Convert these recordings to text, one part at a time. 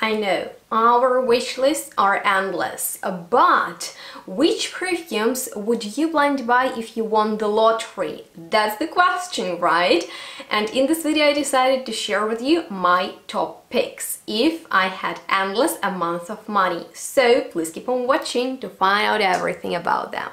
I know, our wish lists are endless, but which perfumes would you blind buy if you won the lottery? That's the question, right? And in this video I decided to share with you my top picks if I had endless amounts of money. So please keep on watching to find out everything about them.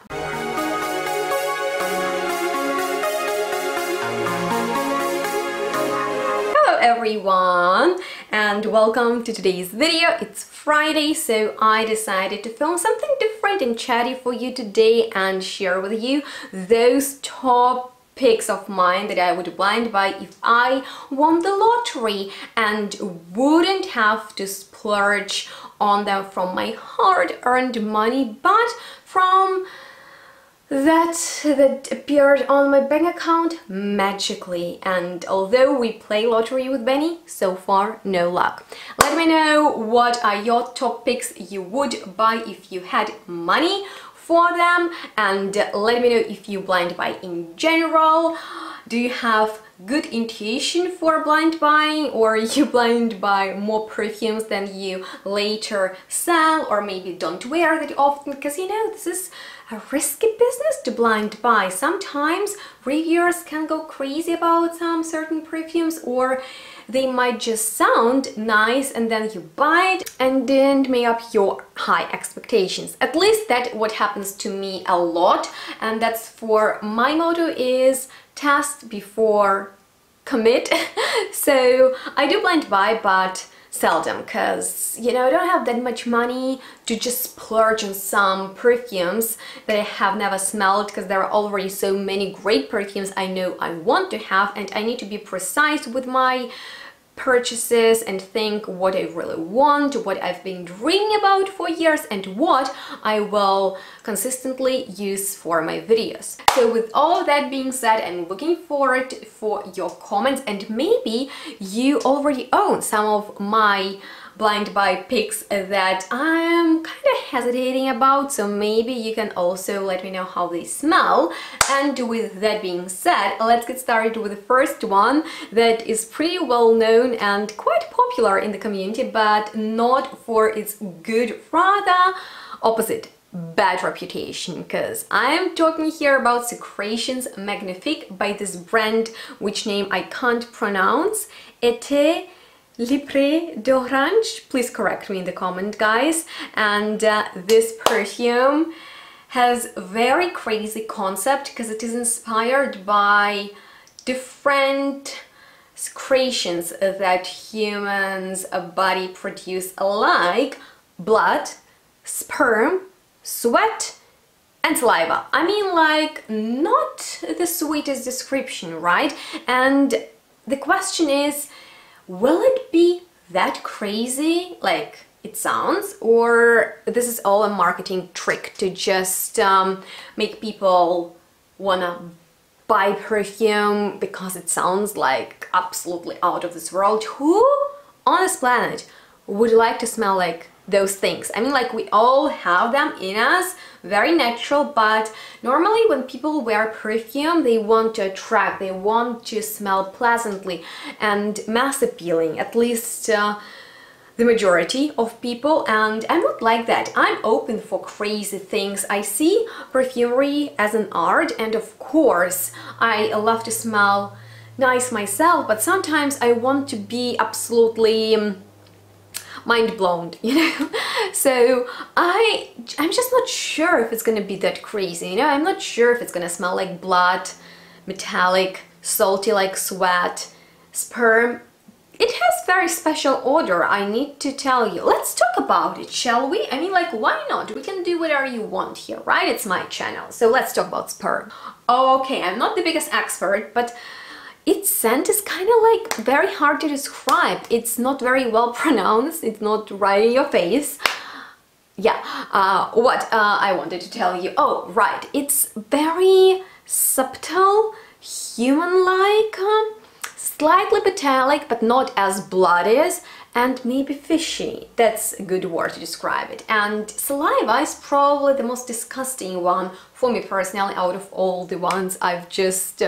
Everyone, and welcome to today's video. It's Friday, so I decided to film something different and chatty for you today and share with you those top picks of mine that I would blind buy if I won the lottery and wouldn't have to splurge on them from my hard-earned money, but from that appeared on my bank account magically. And although we play lottery with Benny, so far no luck. Let me know what are your top picks you would buy if you had money for them, and let me know if you blind buy in general. Do you have good intuition for blind buying, or you blind buy more perfumes than you later sell, or maybe don't wear that often? Because you know, this is a risky business to blind buy. Sometimes reviewers can go crazy about some certain perfumes, or they might just sound nice and then you buy it and didn't make up your high expectations. At least that's what happens to me a lot, and that's for my motto is test before commit. So I do blind buy, but seldom, because you know, I don't have that much money to just splurge on some perfumes that I have never smelled, because there are already so many great perfumes I know I want to have, and I need to be precise with my purchases and think what I really want, what I've been dreaming about for years, and what I will consistently use for my videos. So with all of that being said, I'm looking forward for your comments, and maybe you already own some of my blind buy picks that I'm kind of hesitating about, so maybe you can also let me know how they smell. And with that being said, let's get started with the first one that is pretty well known and quite popular in the community, but not for its good, rather opposite, bad reputation, because I'm talking here about Secretions Magnifique by this brand, which name I can't pronounce. Été Libre d'Orange, please correct me in the comment, guys. And this perfume has a very crazy concept because it is inspired by different secretions that humans' body produce, like blood, sperm, sweat and saliva. I mean, like, not the sweetest description, right? And the question is, will it be that crazy like it sounds, or this is all a marketing trick to just make people wanna buy perfume because it sounds like absolutely out of this world? Who on this planet would like to smell like those things? I mean, like, we all have them in us, very natural, but normally when people wear perfume, they want to attract, they want to smell pleasantly and mass appealing, at least the majority of people, and I'm not like that. I'm open for crazy things. I see perfumery as an art, and of course I love to smell nice myself, but sometimes I want to be absolutely mind blown, you know. So I'm just not sure if it's gonna be that crazy, you know. I'm not sure if it's gonna smell like blood, metallic, salty like sweat, sperm. It has very special odor, I need to tell you. Let's talk about it, shall we? I mean, like, why not? We can do whatever you want here, right? It's my channel, so let's talk about sperm. Okay, I'm not the biggest expert, but its scent is kind of like very hard to describe. It's not very well pronounced, it's not right in your face. Yeah, what I wanted to tell you, oh right, it's very subtle, human-like, slightly metallic, but not as blood is, and maybe fishy. That's a good word to describe it. And saliva is probably the most disgusting one for me personally out of all the ones I've just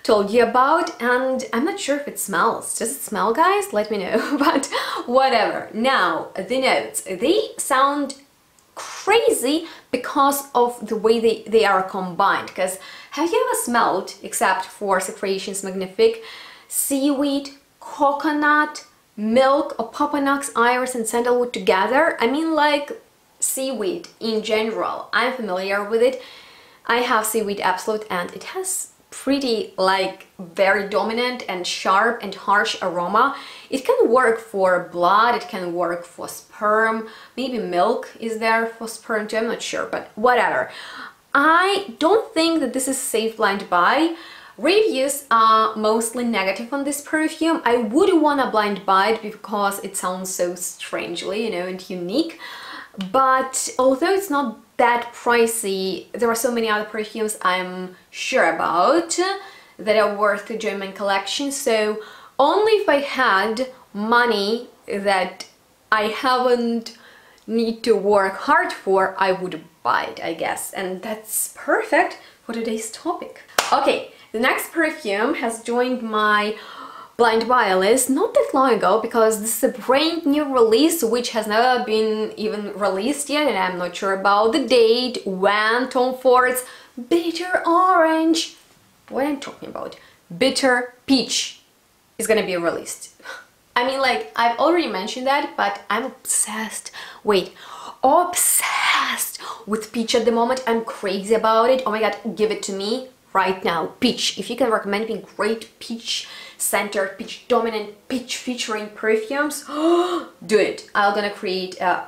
told you about, and I'm not sure if it smells. Does it smell, guys? Let me know. But whatever. Now, the notes. They sound crazy because of the way they are combined. Because have you ever smelled, except for Secretions Magnifique, seaweed, coconut, milk, opoponax, iris and sandalwood together? I mean, like seaweed in general. I'm familiar with it. I have Seaweed Absolute and it has pretty like very dominant and sharp and harsh aroma. It can work for blood, it can work for sperm, maybe milk is there for sperm too, I'm not sure, but whatever. I don't think that this is a safe blind buy. Reviews are mostly negative on this perfume. I wouldn't want to blind buy it because it sounds so strangely, you know, and unique. But although it's not that pricey, there are so many other perfumes I'm sure about that are worth to join my collection. So only if I had money that I haven't need to work hard for, I would buy it, I guess. And that's perfect for today's topic. Okay, the next perfume has joined my blind buy list not that long ago because this is a brand new release which has never been even released yet, and I'm not sure about the date when Tom Ford's Bitter Orange, what I'm talking about, Bitter Peach is gonna be released. I mean, like, I've already mentioned that, but I'm obsessed, obsessed with peach at the moment. I'm crazy about it. Oh my god, give it to me right now. Peach. If you can recommend me great peach centered, peach dominant, peach featuring perfumes, do it. I'm gonna create a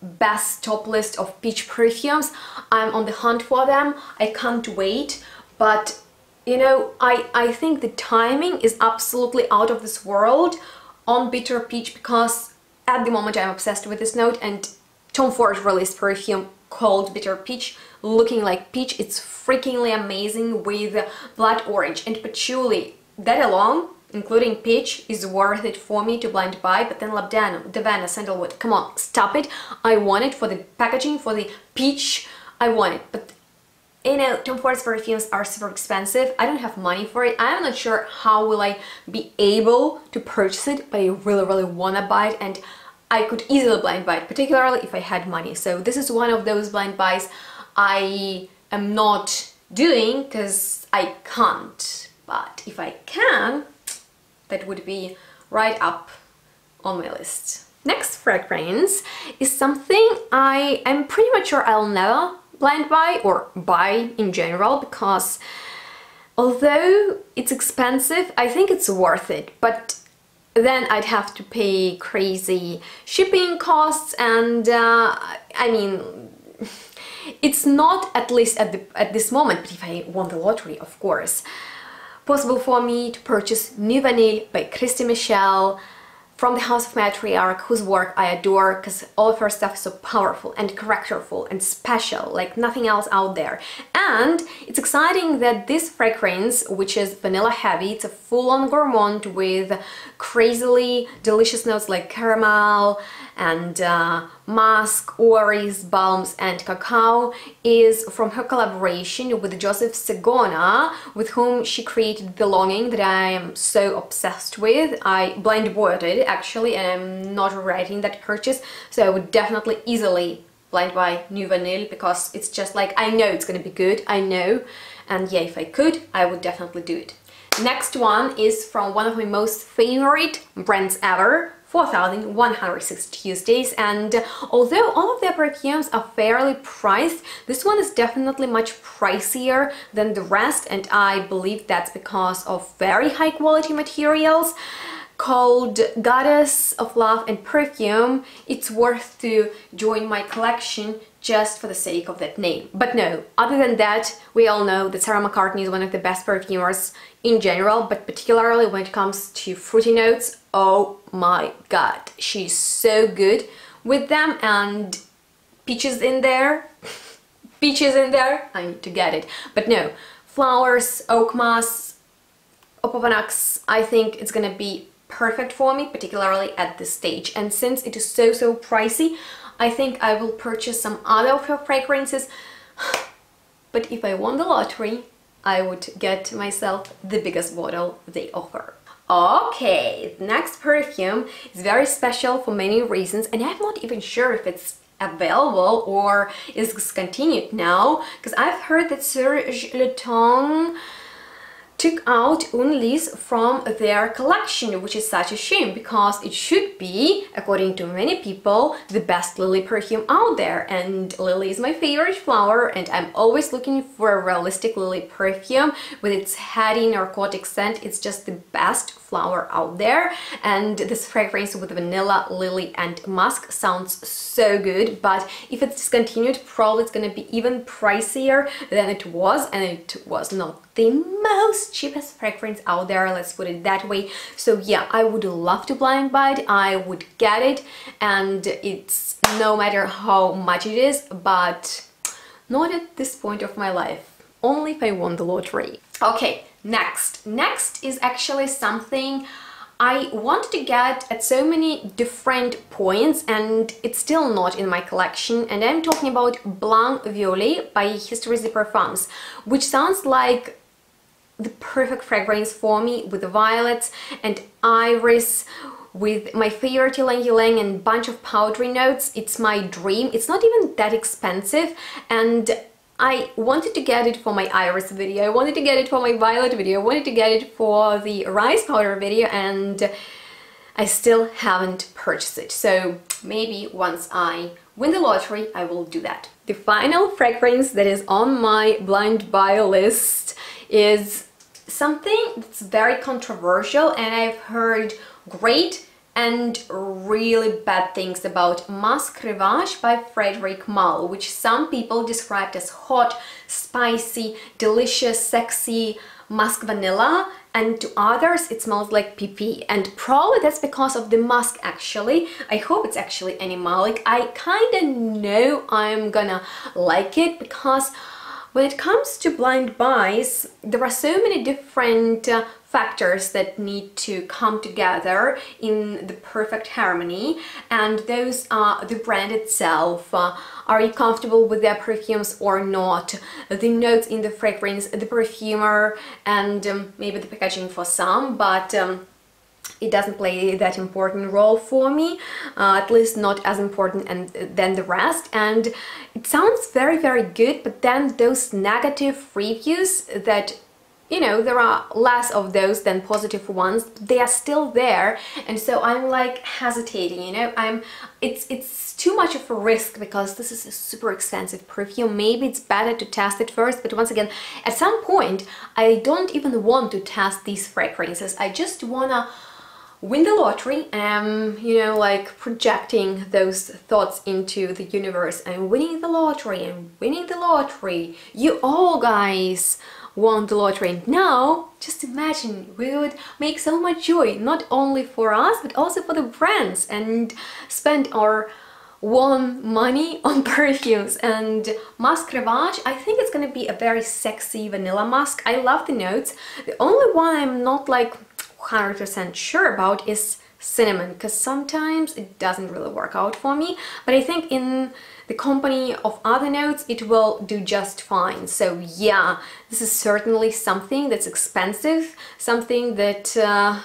best top list of peach perfumes. I'm on the hunt for them. I can't wait. But you know, I think the timing is absolutely out of this world on Bitter Peach because at the moment I'm obsessed with this note, and Tom Ford released perfume called Bitter Peach, looking like peach. It's freakingly amazing with blood orange and patchouli. That alone, including peach, is worth it for me to blind buy. But then labdanum, davana, sandalwood, come on, stop it. I want it for the packaging, for the peach, I want it. But you know, Tom Ford's perfumes are super expensive. I don't have money for it. I'm not sure how will I be able to purchase it, but I really want to buy it, and I could easily blind buy it, particularly if I had money. So this is one of those blind buys I am not doing because I can't. But if I can, that would be right up on my list. Next fragrance is something I am pretty much sure I'll never blind buy or buy in general, because although it's expensive, I think it's worth it. But then I'd have to pay crazy shipping costs, and I mean, it's not, at least at this moment, but if I won the lottery, of course, possible for me to purchase Nuit Vanille by Christy Michelle from the House of Matriarch, whose work I adore because all of her stuff is so powerful and characterful and special, like nothing else out there. And it's exciting that this fragrance, which is vanilla heavy, it's a full-on gourmand with crazily delicious notes like caramel and musk, oris, balms and cacao, is from her collaboration with Joseph Segona, with whom she created The Longing that I am so obsessed with. I blind bought it actually, and I'm not regretting that purchase, so I would definitely easily blind buy Nuit Vanille because it's just like, I know it's gonna be good, I know, and yeah, if I could, I would definitely do it. Next one is from one of my most favorite brands ever, 4,160 Tuesdays, and although all of their perfumes are fairly priced, this one is definitely much pricier than the rest, and I believe that's because of very high quality materials. Called Goddess of Love and Perfume. It's worth to join my collection just for the sake of that name. But no, other than that, we all know that Sarah McCartney is one of the best perfumers in general, but particularly when it comes to fruity notes, oh my god, she's so good with them. And peaches in there, peaches in there, I need to get it. But no, flowers, oak moss, opoponax, I think it's gonna be perfect for me, particularly at this stage. And since it is so pricey, I think I will purchase some other of her fragrances. But if I won the lottery, I would get myself the biggest bottle they offer. Okay, the next perfume is very special for many reasons, and I'm not even sure if it's available or is discontinued now, because I've heard that Serge Lutens took out Unli's from their collection, which is such a shame because it should be, according to many people, the best lily perfume out there. And lily is my favorite flower, and I'm always looking for a realistic lily perfume with its heady narcotic scent. It's just the best flower out there, and this fragrance with vanilla, lily and musk sounds so good, but if it's discontinued, probably it's gonna be even pricier than it was, and it was not the most cheapest fragrance out there, let's put it that way. So yeah, I would love to blind buy it, I would get it, and it's no matter how much it is, but not at this point of my life, only if I won the lottery. Okay, next is actually something I wanted to get at so many different points, and it's still not in my collection, and I'm talking about Blanc Voile by History des Parfums, which sounds like the perfect fragrance for me, with the violets and iris, with my favorite ylang ylang and bunch of powdery notes. It's my dream. It's not even that expensive, and I wanted to get it for my iris video, I wanted to get it for my violet video, I wanted to get it for the rice powder video, and I still haven't purchased it. So maybe once I win the lottery, I will do that. The final fragrance that is on my blind buy list is something that's very controversial, and I've heard great and really bad things about Musk Rivage by Frédéric Malle, which some people described as hot, spicy, delicious, sexy musk vanilla, and to others it smells like pee-pee, and probably that's because of the musk actually. I hope it's actually animalic. I kinda know I'm gonna like it because when it comes to blind buys, there are so many different factors that need to come together in the perfect harmony, and those are the brand itself, are you comfortable with their perfumes or not, the notes in the fragrance, the perfumer, and maybe the packaging for some, but it doesn't play that important role for me, at least not as important than the rest. And it sounds very, very good, but then those negative reviews that, you know, there are less of those than positive ones, they are still there, and so I'm like hesitating, you know, it's too much of a risk because this is a super expensive perfume. Maybe it's better to test it first, but once again, at some point I don't even want to test these fragrances. I just wanna win the lottery. You know, like projecting those thoughts into the universe. I'm winning the lottery, I'm winning the lottery. You all guys won the lottery, and now just imagine we would make so much joy, not only for us but also for the brands, and spend our won money on perfumes. And Musk Rivage, I think it's gonna be a very sexy vanilla musk. I love the notes. The only one I'm not like 100% sure about is cinnamon, because sometimes it doesn't really work out for me, but I think in the company of other notes it will do just fine. So yeah, this is certainly something that's expensive, something that I'm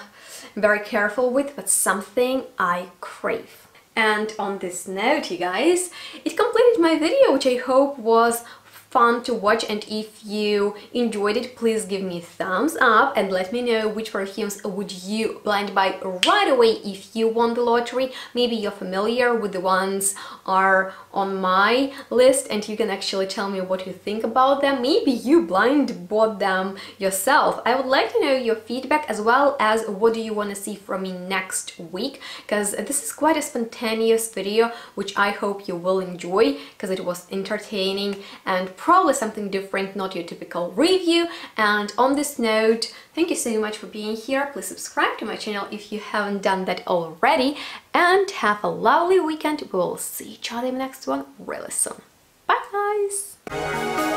very careful with, but something I crave. And on this note, you guys, it completed my video, which I hope was fun to watch, and if you enjoyed it, please give me a thumbs up and let me know which perfumes would you blind buy right away if you won the lottery. Maybe you're familiar with the ones are on my list and you can actually tell me what you think about them. Maybe you blind bought them yourself. I would like to know your feedback, as well as what do you want to see from me next week, because this is quite a spontaneous video which I hope you will enjoy, because it was entertaining and probably something different, not your typical review. And on this note, thank you so much for being here. Please subscribe to my channel if you haven't done that already, and have a lovely weekend. We'll see each other in the next one really soon. Bye guys!